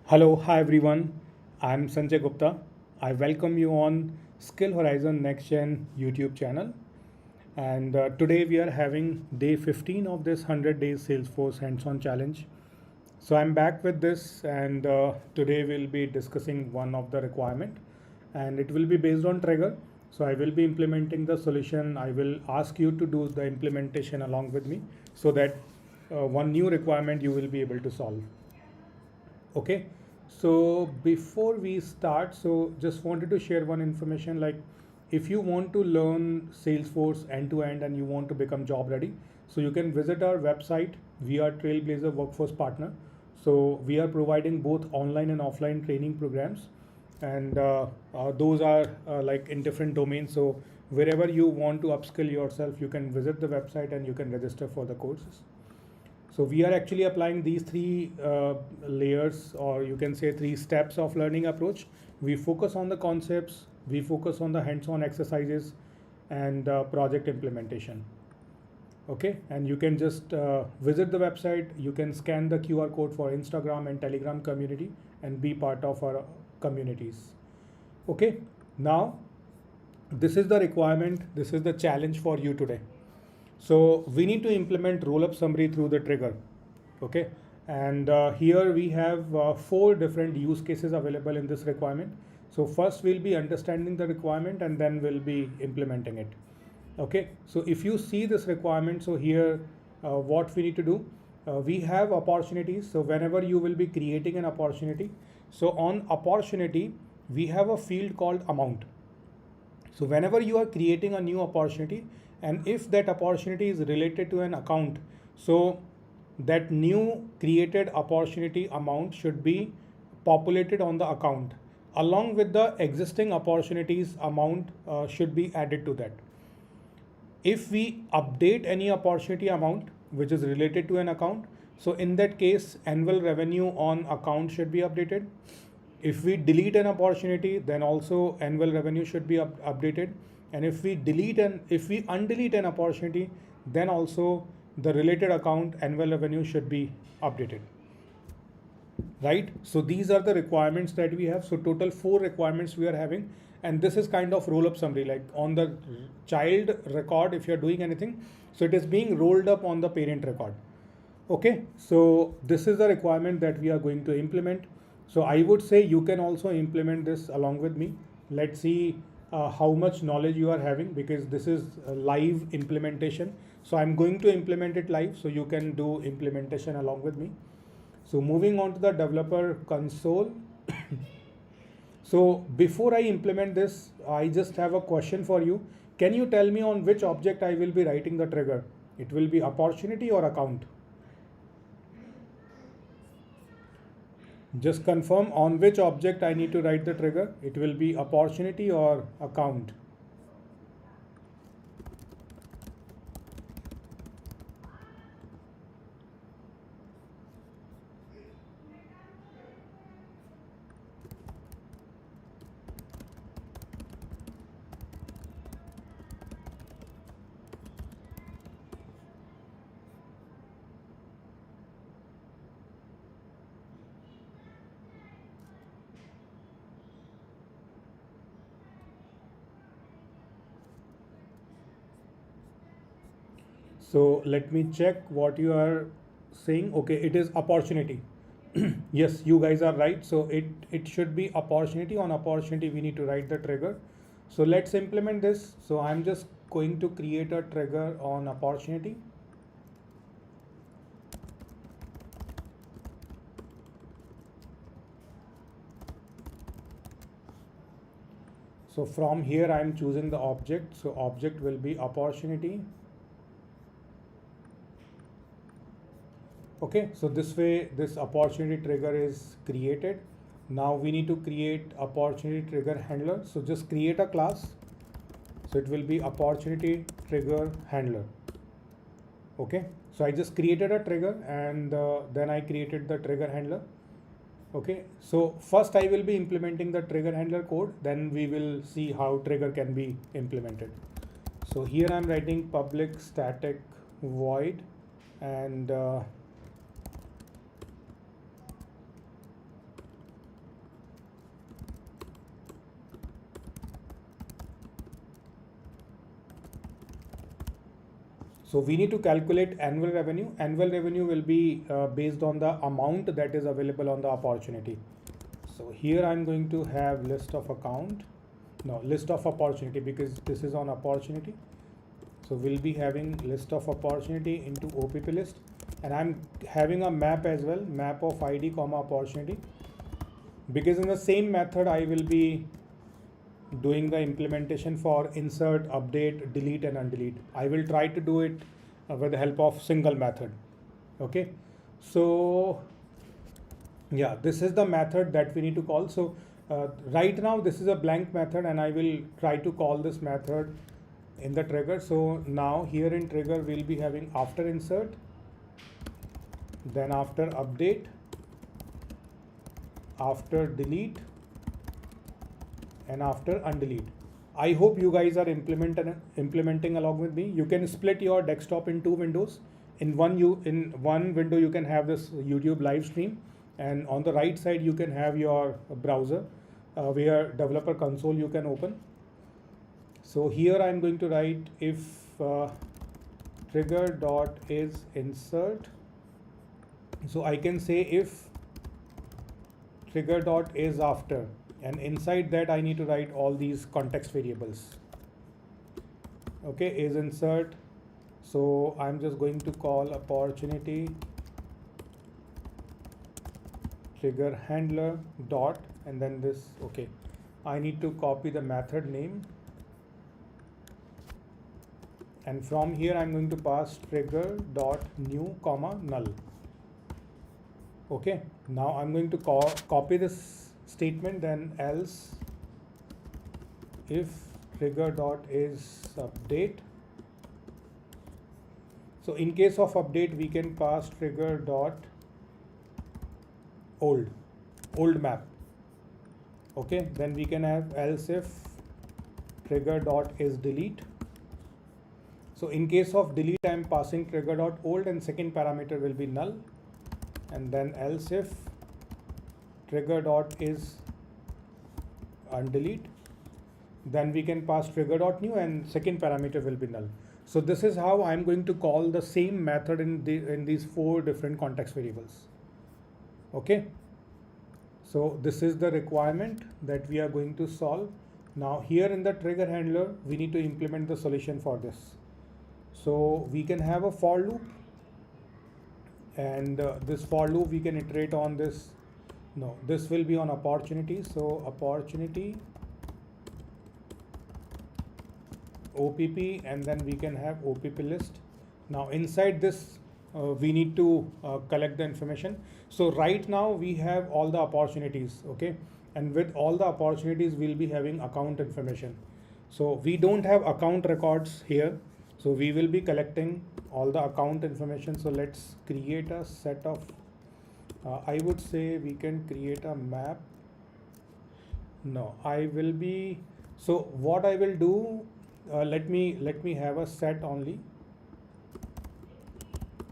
Hello, hi everyone. I'm Sanjay Gupta. I welcome you on Skill Horizon Next Gen YouTube channel. And today we are having day 15 of this 100 days Salesforce hands-on challenge. So I'm back with this, and today we'll be discussing one of the requirement, and it will be based on trigger. So I will be implementing the solution. I will ask you to do the implementation along with me, so that one new requirement you will be able to solve. Okay, so before we start, so just wanted to share one information, like if you want to learn Salesforce end to end and you want to become job ready, so you can visit our website. We are Trailblazer Workforce Partner. So we are providing both online and offline training programs, and those are like in different domains. So wherever you want to upskill yourself, you can visit the website and you can register for the courses. So we are actually applying these three layers, or you can say three steps of learning approach. We focus on the concepts, we focus on the hands-on exercises, and project implementation. Okay, and you can just visit the website. You can scan the QR code for Instagram and Telegram community and be part of our communities. Okay, now this is the requirement. This is the challenge for you today. So we need to implement roll-up summary through the trigger. Okay, and here we have 4 different use cases available in this requirement. So first we'll be understanding the requirement and then we'll be implementing it. Okay, so if you see this requirement, so here what we need to do, we have opportunities. So whenever you will be creating an opportunity, so on opportunity we have a field called amount. So whenever you are creating a new opportunity, and if that opportunity is related to an account, so that new created opportunity amount should be populated on the account along with the existing opportunities amount should be added to that. If we update any opportunity amount which is related to an account, so in that case annual revenue on account should be updated. If we delete an opportunity, then also annual revenue should be updated. And if we undelete an opportunity, then also the related account annual revenue should be updated. Right? So these are the requirements that we have. So total 4 requirements we are having, and this is kind of roll up summary, like on the child record, if you're doing anything, so it is being rolled up on the parent record. Okay, so this is the requirement that we are going to implement. So I would say you can also implement this along with me. Let's see how much knowledge you are having, because this is a live implementation. So I'm going to implement it live, so you can do implementation along with me. So moving on to the developer console. So before I implement this, I just have a question for you. Can you tell me on which object I will be writing the trigger? It will be opportunity or account? Just confirm on which object I need to write the trigger. It will be opportunity or account. So let me check what you are saying. Okay, it is opportunity. Yes, you guys are right. So it should be opportunity. On opportunity we need to write the trigger. So let's implement this. So I'm just going to create a trigger on opportunity. So from here I'm choosing the object. So object will be opportunity. Okay, so this way this opportunity trigger is created. Now we need to create opportunity trigger handler. So just create a class. So it will be opportunity trigger handler. Okay, so I just created a trigger, and then I created the trigger handler. Okay, so first I will be implementing the trigger handler code, then we will see how trigger can be implemented. So here I'm writing public static void, and So we need to calculate annual revenue. Annual revenue will be based on the amount that is available on the opportunity. So here I'm going to have list of opportunity, because this is on opportunity. So we'll be having list of opportunity into OPP list, and I'm having a map as well, map of ID comma opportunity, because in the same method I will be doing the implementation for insert, update, delete and undelete. I will try to do it with the help of single method. Okay, so yeah, this is the method that we need to call. So right now this is a blank method, and I will try to call this method in the trigger. So now here in trigger we'll be having after insert, then after update, after delete and after undelete. I hope you guys are implementing along with me. You can split your desktop in two windows. In one window you can have this YouTube live stream, and on the right side you can have your browser where developer console you can open. So here I'm going to write if trigger dot is insert. So I can say if trigger dot is after, and inside that I need to write all these context variables. Okay, is insert. So I'm just going to call opportunity trigger handler dot, and then this. Okay, I need to copy the method name, and from here I'm going to pass trigger dot new comma null. Okay, now I'm going to copy this statement, then else if trigger dot is update. So in case of update we can pass trigger dot old map. Okay, then we can have else if trigger dot is delete. So in case of delete I am passing trigger dot old, and second parameter will be null, and then else if trigger dot is undelete, then we can pass trigger dot new, and second parameter will be null. So this is how I'm going to call the same method in these four different context variables. Okay, so this is the requirement that we are going to solve. Now here in the trigger handler we need to implement the solution for this. So we can have a for loop, and this for loop we can iterate on this. No, this will be on opportunity. So opportunity OPP, and then we can have OPP list. Now inside this we need to collect the information. So right now we have all the opportunities. Okay, and with all the opportunities we'll be having account information. So we don't have account records here, so we will be collecting all the account information. So let's create a set of I would say we can create a map. No, I will be, so what I will do, let me have a set only,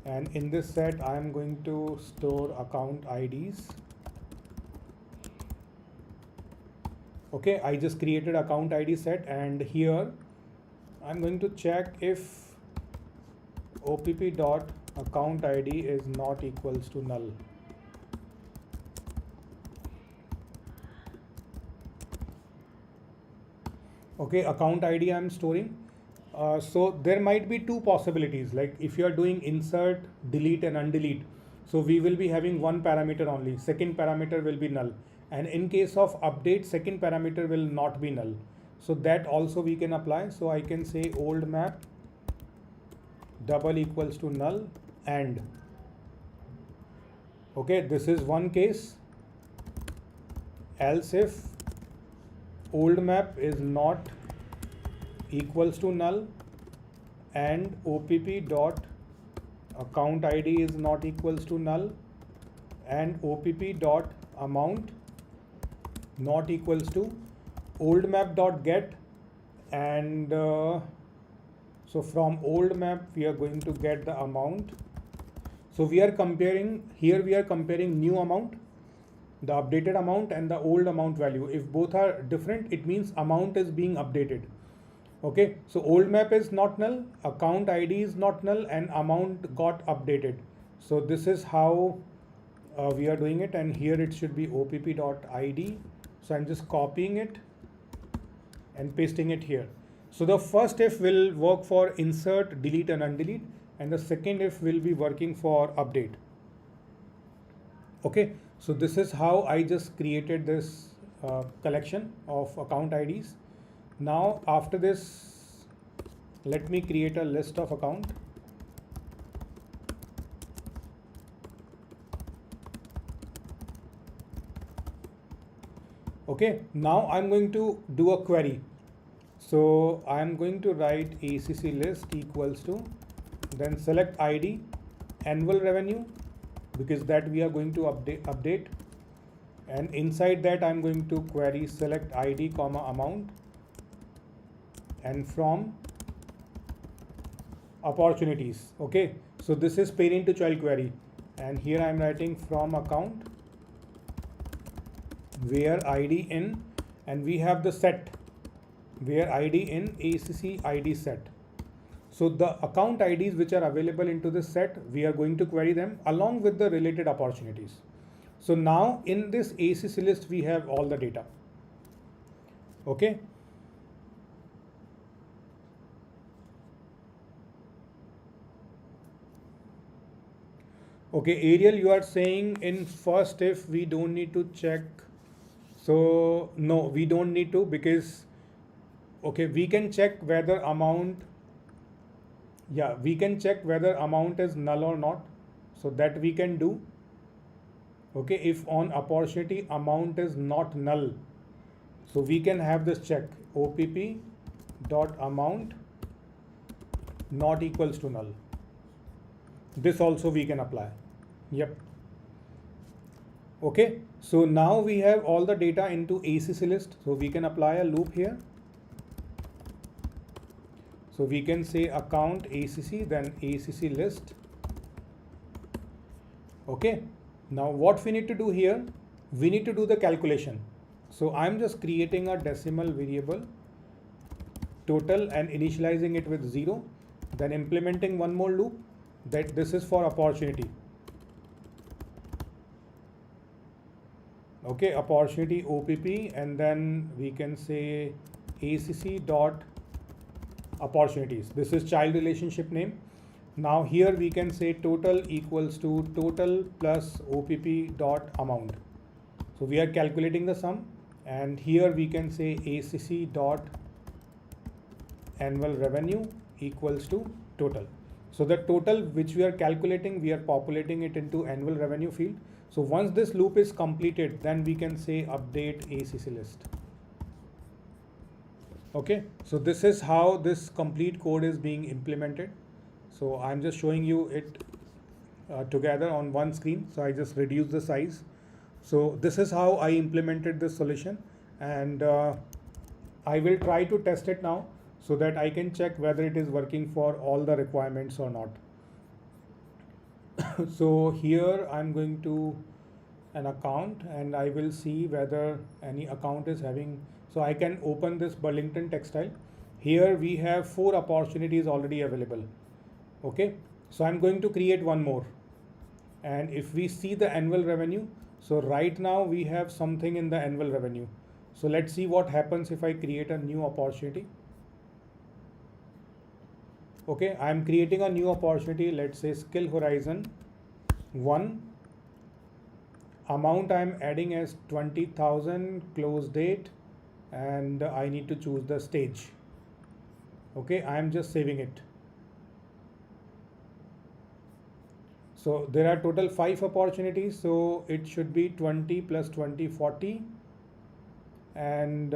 and in this set I am going to store account IDs. Okay, I just created account ID set, and here I'm going to check if OPP dot account ID is not equals to null. Okay, account ID I'm storing. So there might be two possibilities, like if you are doing insert, delete and undelete. So we will be having one parameter only, second parameter will be null. And in case of update, second parameter will not be null. So that also we can apply. So I can say old map double equals to null, and okay, this is one case. Else if old map is not equals to null and OPP dot account ID is not equals to null and OPP dot amount not equals to old map dot get, and so from old map we are going to get the amount. So we are comparing here, we are comparing new amount, the updated amount, and the old amount value. If both are different, it means amount is being updated. Okay, so old map is not null, account ID is not null, and amount got updated. So this is how we are doing it, and here it should be opp.id. So I'm just copying it and pasting it here. So the first if will work for insert, delete and undelete, and the second if will be working for update. Okay, so this is how I just created this collection of account IDs. Now after this, let me create a list of account. Okay, now I'm going to do a query. So I'm going to write ACC list equals to, then select ID, annual revenue, because that we are going to update, and inside that I'm going to query select ID comma amount, and from opportunities. Okay, so this is parent to child query, and here I'm writing from account where ID in, and we have the set where ID in ACC ID set. So the account IDs which are available into this set, we are going to query them along with the related opportunities. So now in this ACC list, we have all the data. Okay. Okay, Ariel, you are saying in first if we don't need to check. So no, we don't need to, because okay, we can check whether amount, yeah, we can check whether amount is null or not. So that we can do. Okay, if on opportunity amount is not null, so we can have this check opp dot amount not equals to null. This also we can apply. Yep. Okay, so now we have all the data into ACC list, so we can apply a loop here. So we can say account ACC, then ACC list. Okay, now what we need to do here, we need to do the calculation. So I'm just creating a decimal variable total and initializing it with 0, then implementing one more loop that this is for opportunity. Okay, opportunity OPP, and then we can say ACC dot opportunities. This is child relationship name. Now here we can say total equals to total plus OPP dot amount. So we are calculating the sum, and here we can say ACC dot annual revenue equals to total. So the total which we are calculating, we are populating it into annual revenue field. So once this loop is completed, then we can say update ACC list. Okay, so this is how this complete code is being implemented. So I'm just showing you it together on one screen. So I just reduce the size. So this is how I implemented this solution, and I will try to test it now so that I can check whether it is working for all the requirements or not. So here I'm going to an account, and I will see whether any account is having, so I can open this Burlington Textile. Here we have 4 opportunities already available. Okay, so I'm going to create one more, and if we see the annual revenue, so right now we have something in the annual revenue. So let's see what happens if I create a new opportunity. Okay, I'm creating a new opportunity. Let's say skill horizon 1. Amount I'm adding as 20,000, close date, and I need to choose the stage. Okay, I'm just saving it. So there are total 5 opportunities, so it should be 20 plus 20, 40, and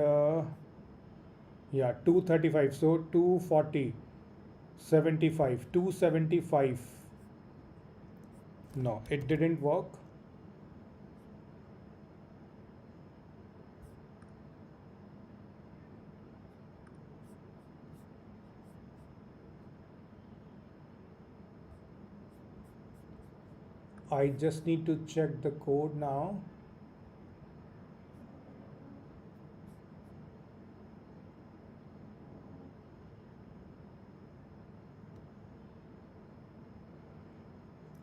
yeah, 235. So 240, 75, 275. No, it didn't work. I just need to check the code now.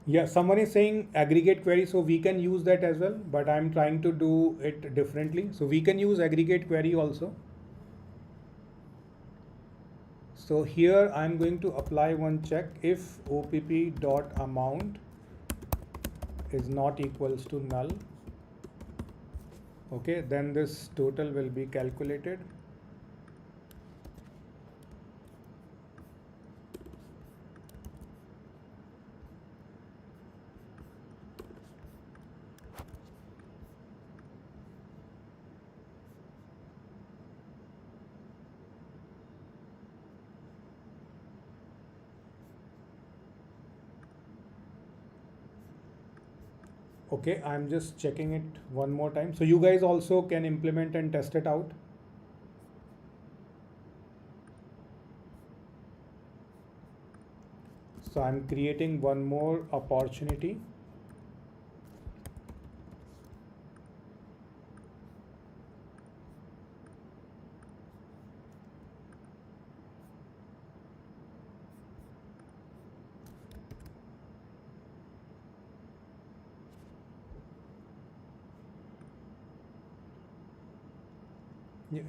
Yeah, someone is saying aggregate query, so we can use that as well, but I'm trying to do it differently. So we can use aggregate query also. So here I'm going to apply one check. If OPP dot amount is not equals to null, okay, then this total will be calculated. Okay, I'm just checking it one more time. So you guys also can implement and test it out. So I'm creating one more opportunity.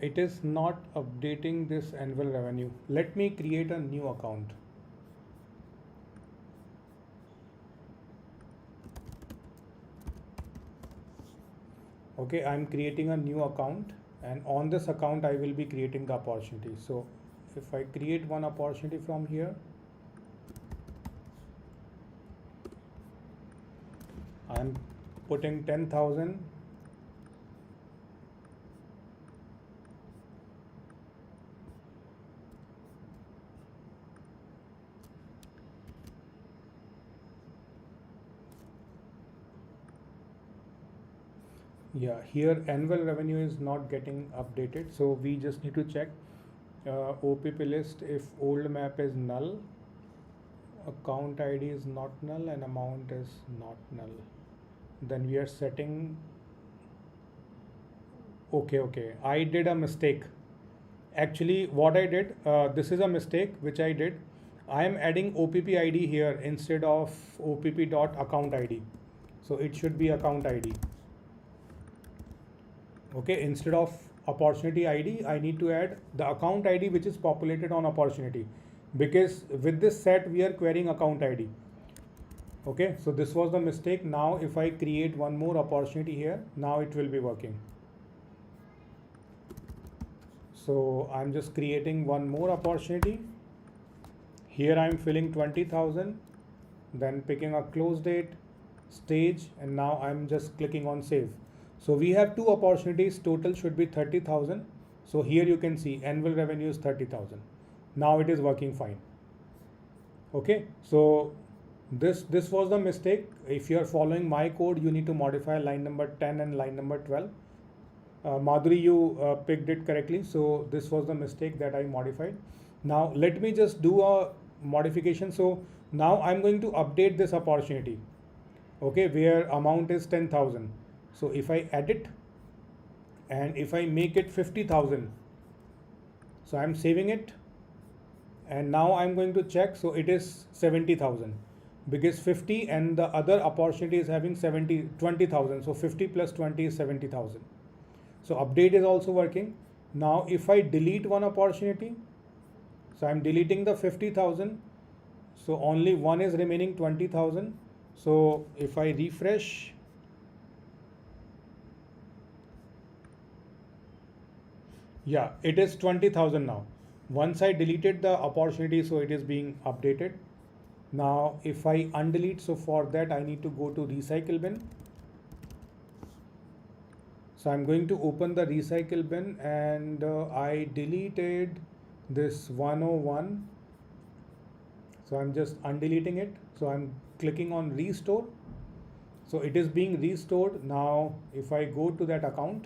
It is not updating this annual revenue. Let me create a new account. Okay, I'm creating a new account, and on this account I will be creating the opportunity. So if I create one opportunity from here, I'm putting 10,000. Yeah, here annual revenue is not getting updated, so we just need to check OPP list. If old map is null, account ID is not null, and amount is not null, then we are setting. Okay, I did a mistake. Actually, what I did, this is a mistake which I did. I am adding OPP ID here instead of OPP dot account ID. So it should be account ID. Okay, instead of opportunity ID, I need to add the account ID which is populated on opportunity, because with this set we are querying account ID. Okay, so this was the mistake. Now if I create one more opportunity here, now it will be working. So I'm just creating one more opportunity. Here I'm filling 20,000, then picking a close date, stage, and now I'm just clicking on save. So we have two opportunities, total should be 30,000. So here you can see annual revenue is 30,000. Now it is working fine. Okay, so this was the mistake. If you are following my code, you need to modify line number 10 and line number 12. Madhuri, you picked it correctly. So this was the mistake that I modified. Now let me just do a modification. So now I'm going to update this opportunity. Okay, where amount is 10,000. So if I edit and if I make it 50,000, so I'm saving it, and now I'm going to check. So it is 70,000, because 50 and the other opportunity is having 20,000. So 50 plus 20 is 70,000. So update is also working. Now if I delete one opportunity, so I'm deleting the 50,000. So only one is remaining, 20,000. So if I refresh, yeah, it is 20,000 now. Once I deleted the opportunity, so it is being updated. Now if I undelete, so for that I need to go to recycle bin. So I'm going to open the recycle bin, and I deleted this 101. So I'm just undeleting it. So I'm clicking on restore. So it is being restored. Now if I go to that account,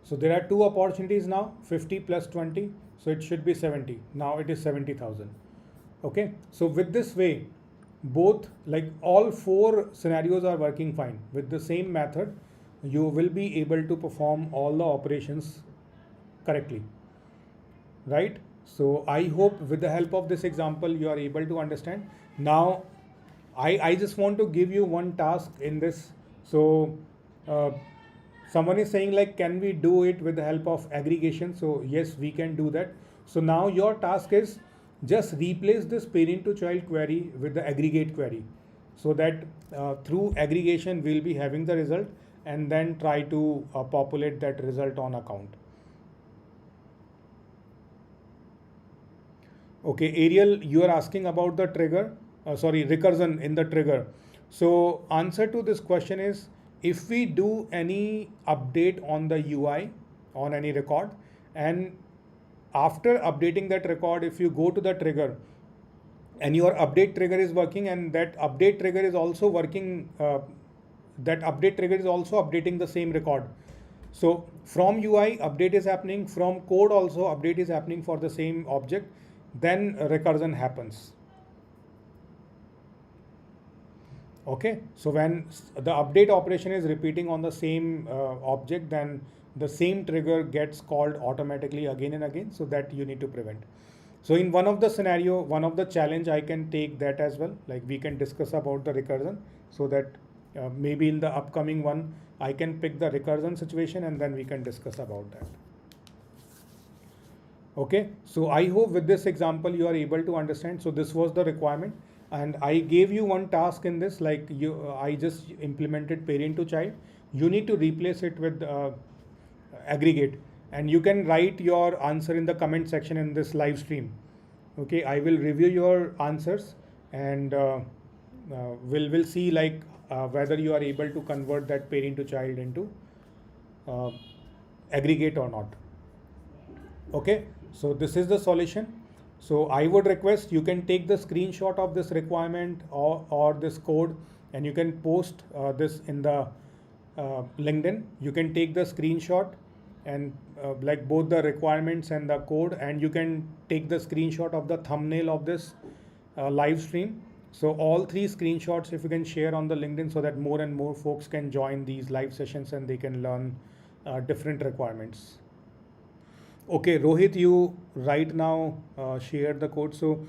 so there are two opportunities now, 50 plus 20. So it should be 70. Now it is 70,000. Okay. So with this way, both, like all four scenarios are working fine. With the same method, you will be able to perform all the operations correctly. Right? So I hope with the help of this example you are able to understand. Now I just want to give you one task in this. So uh, someone is saying like, can we do it with the help of aggregation? So yes, we can do that. So now your task is just replace this parent to child query with the aggregate query, so that through aggregation we'll be having the result, and then try to populate that result on account. Okay, Ariel, you are asking about the trigger, recursion in the trigger. So answer to this question is, if we do any update on the UI on any record, and after updating that record, if you go to the trigger and your update trigger is working, and that update trigger is also working, that update trigger is also updating the same record. So from UI update is happening, from code also update is happening for the same object, then recursion happens. Okay, so when the update operation is repeating on the same object, then the same trigger gets called automatically again and again, so that you need to prevent. So in one of the scenario, one of the challenge, I can take that as well, like we can discuss about the recursion, so that maybe in the upcoming one I can pick the recursion situation, and then we can discuss about that. Okay, so I hope with this example you are able to understand. So this was the requirement, and I gave you one task in this, like I just implemented parent to child. You need to replace it with aggregate, and you can write your answer in the comment section in this live stream. Okay, I will review your answers, and we'll see like whether you are able to convert that parent to child into uh, aggregate or not. Okay, so this is the solution. So I would request you can take the screenshot of this requirement or this code, and you can post this in the LinkedIn. You can take the screenshot and like both the requirements and the code, and you can take the screenshot of the thumbnail of this live stream. So all three screenshots, if you can share on the LinkedIn, so that more and more folks can join these live sessions and they can learn different requirements. Okay, Rohit, you right now shared the code. So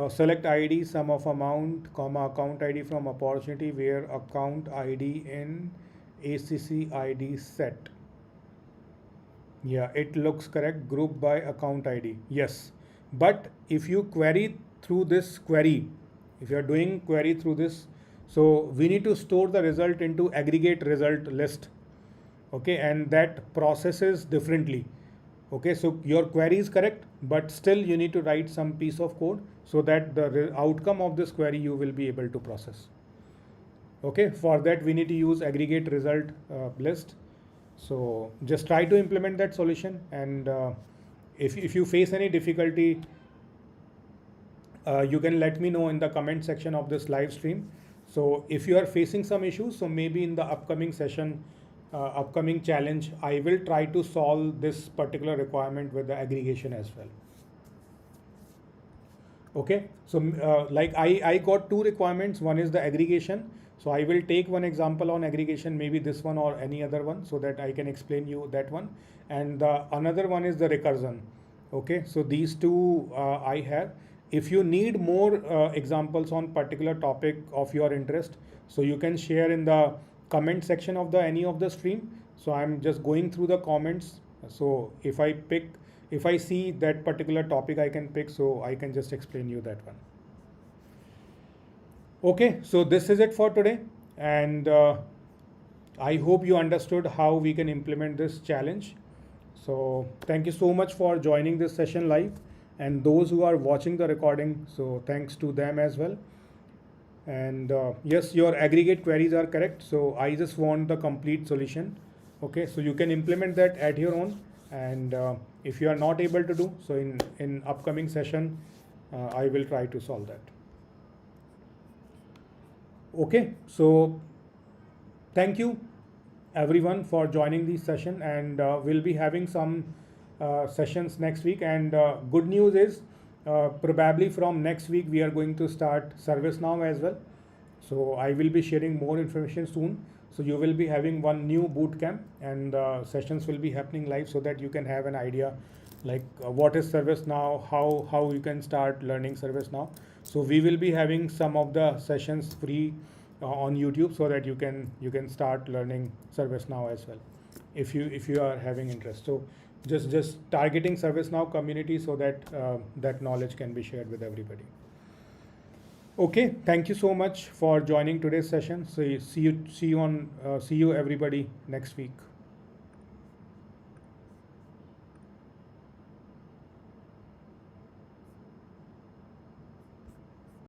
select ID, sum of amount, comma, account ID from opportunity, where account ID in ACC ID set. Yeah, it looks correct. Group by account ID. Yes. But if you query through this query, if you are doing query through this, so we need to store the result into aggregate result list. Okay, and that processes differently. Okay, so your query is correct, but still you need to write some piece of code, so that the outcome of this query you will be able to process. Okay, for that we need to use aggregate result list. So just try to implement that solution, and if you face any difficulty, you can let me know in the comment section of this live stream. So if you are facing some issues, so maybe in the upcoming session, upcoming challenge, I will try to solve this particular requirement with the aggregation as well. Okay, so like I got two requirements. One is the aggregation. So I will take one example on aggregation, maybe this one or any other one, so that I can explain you that one. And the another one is the recursion. Okay, so these two I have. If you need more examples on particular topic of your interest, so you can share in the comment section of the any of the stream. So I'm just going through the comments. So if I see that particular topic I can pick, so I can just explain you that one. Okay, so this is it for today, and I hope you understood how we can implement this challenge. So thank you so much for joining this session live, and those who are watching the recording, so thanks to them as well. And yes, your aggregate queries are correct, so I just want the complete solution. Okay, so you can implement that at your own, and if you are not able to do so, in upcoming session I will try to solve that. Okay, so thank you everyone for joining this session, and we'll be having some sessions next week. And good news is probably from next week we are going to start ServiceNow as well. So I will be sharing more information soon. So you will be having one new boot camp, and sessions will be happening live, so that you can have an idea like what is ServiceNow, how you can start learning ServiceNow. So we will be having some of the sessions free on YouTube, so that you can start learning ServiceNow as well, if you are having interest. So just targeting ServiceNow community, so that that knowledge can be shared with everybody. Okay, thank you so much for joining today's session. So see you everybody next week.